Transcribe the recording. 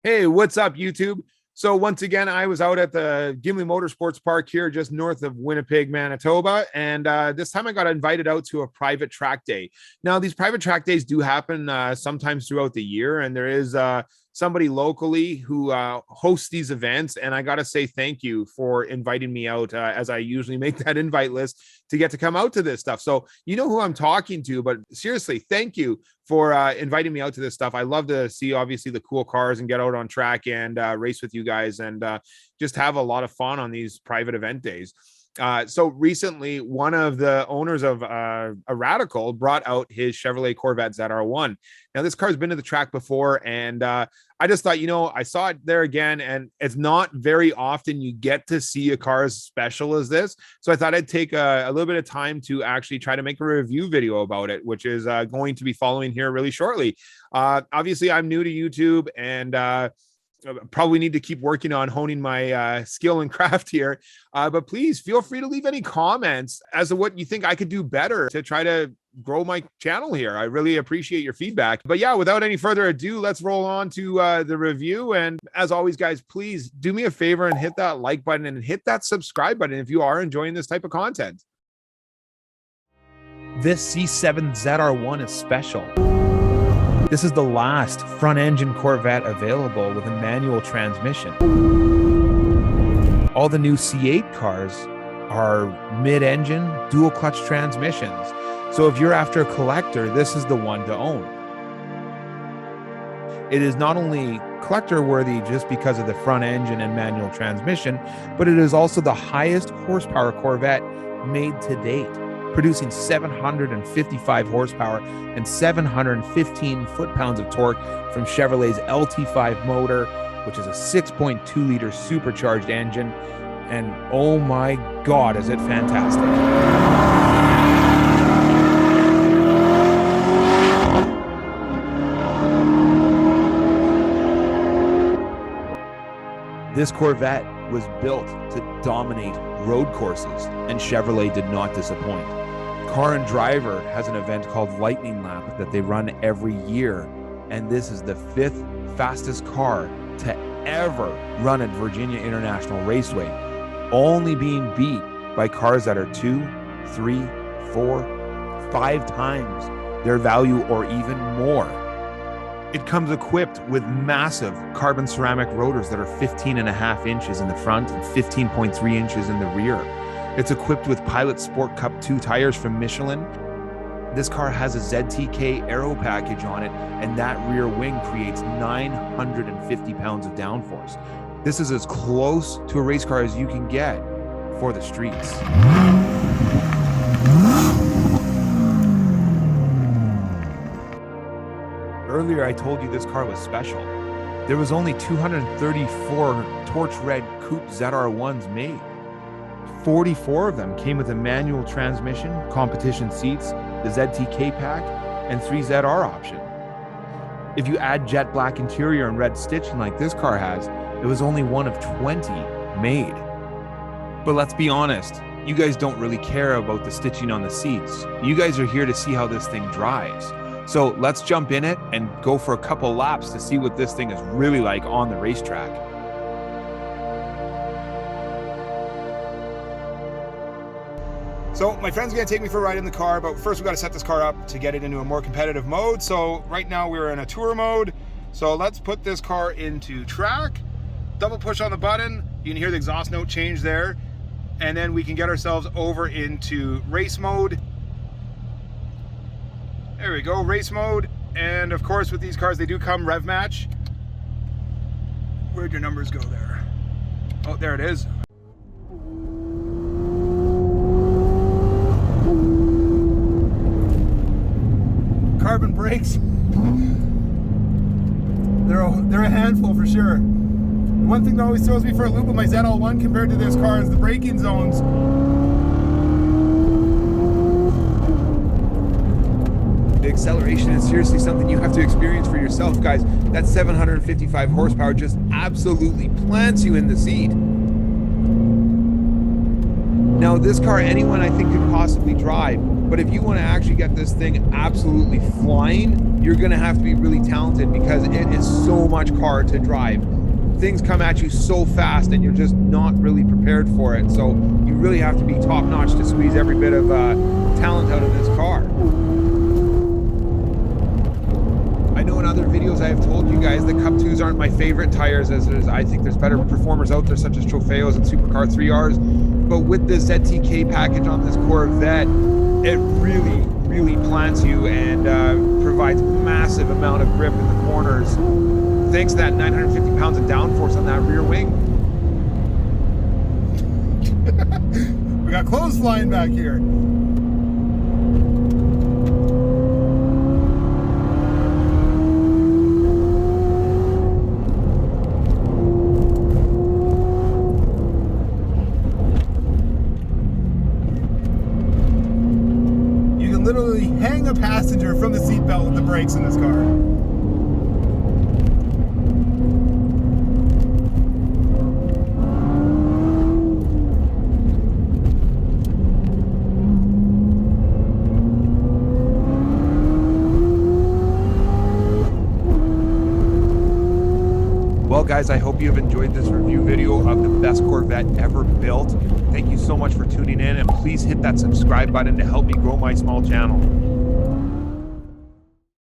Hey, what's up, YouTube? So once again, I was out at the Gimli Motorsports Park here just north of Winnipeg, Manitoba. And this time I got invited out to a private track day. Now, these private track days do happen sometimes throughout the year. And there is somebody locally who hosts these events. And I got to say thank you for inviting me out as I usually make that invite list to get to come out to this stuff. So you know who I'm talking to, but seriously, thank you for inviting me out to this stuff. I love to see, obviously, the cool cars and get out on track and race with you guys and just have a lot of fun on these private event days. So recently, one of the owners of a Radical brought out his Chevrolet Corvette ZR1. Now, this car's been to the track before, and I just thought, I saw it there again, and it's not very often you get to see a car as special as this. So I thought I'd take a little bit of time to actually try to make a review video about it, which is going to be following here really shortly. Obviously, I'm new to YouTube, and probably need to keep working on honing my skill and craft here. But please feel free to leave any comments as to what you think I could do better to try to grow my channel here. I really appreciate your feedback. But yeah, without any further ado, let's roll on to the review. And as always, guys, please do me a favor and hit that like button and hit that subscribe button if you are enjoying this type of content. This C7 ZR1 is special. This is the last front-engine Corvette available with a manual transmission. All the new C8 cars are mid-engine, dual-clutch transmissions. So if you're after a collector, this is the one to own. It is not only collector-worthy just because of the front engine and manual transmission, but it is also the highest horsepower Corvette made to date, producing 755 horsepower and 715 foot-pounds of torque from Chevrolet's LT5 motor, which is a 6.2-liter supercharged engine. And oh my God, is it fantastic. This Corvette was built to dominate road courses, and Chevrolet did not disappoint. Car and Driver has an event called Lightning Lap that they run every year, and this is the 5th fastest car to ever run at Virginia International Raceway, only being beat by cars that are 2, 3, 4, 5 times their value or even more. It comes equipped with massive carbon ceramic rotors that are 15.5 inches in the front and 15.3 inches in the rear. It's equipped with Pilot Sport Cup 2 tires from Michelin. This car has a ZTK aero package on it, and that rear wing creates 950 pounds of downforce. This is as close to a race car as you can get for the streets. Earlier, I told you this car was special. There was only 234 torch red coupe ZR1s made. 44 of them came with a manual transmission, competition seats, the ZTK pack, and 3 ZR option. If you add jet black interior and red stitching like this car has, it was only one of 20 made. But let's be honest, you guys don't really care about the stitching on the seats. You guys are here to see how this thing drives. So let's jump in it and go for a couple laps to see what this thing is really like on the racetrack. So my friend's gonna take me for a ride in the car, but first we gotta set this car up to get it into a more competitive mode. So right now we're in a tour mode. So let's put this car into track, double push on the button. You can hear the exhaust note change there. And then we can get ourselves over into race mode. There we go, race mode. And of course with these cars, they do come rev match. Where'd your numbers go there? Oh, there it is. Carbon brakes, they're a handful for sure. One thing that always throws me for a loop with my ZL1 compared to this car is the braking zones. The acceleration is seriously something you have to experience for yourself, guys. That 755 horsepower just absolutely plants you in the seat. Now, this car, anyone I think could possibly drive. But if you want to actually get this thing absolutely flying, you're going to have to be really talented because it is so much car to drive. Things come at you so fast and you're just not really prepared for it. So you really have to be top notch to squeeze every bit of talent out of this car. I know in other videos I have told you guys that Cup 2s aren't my favorite tires, as I think there's better performers out there such as Trofeos and Supercar 3Rs. But with this ZTK package on this Corvette, it really plants you and provides massive amount of grip in the corners thanks to that 950 pounds of downforce on that rear wing. We got clothes flying back here. Literally hang a passenger from the seatbelt with the brakes in this car. Well, guys, I hope you have enjoyed this review video of the best Corvette ever built. Thank you so much for tuning in, and please hit that subscribe button to help me grow my small channel.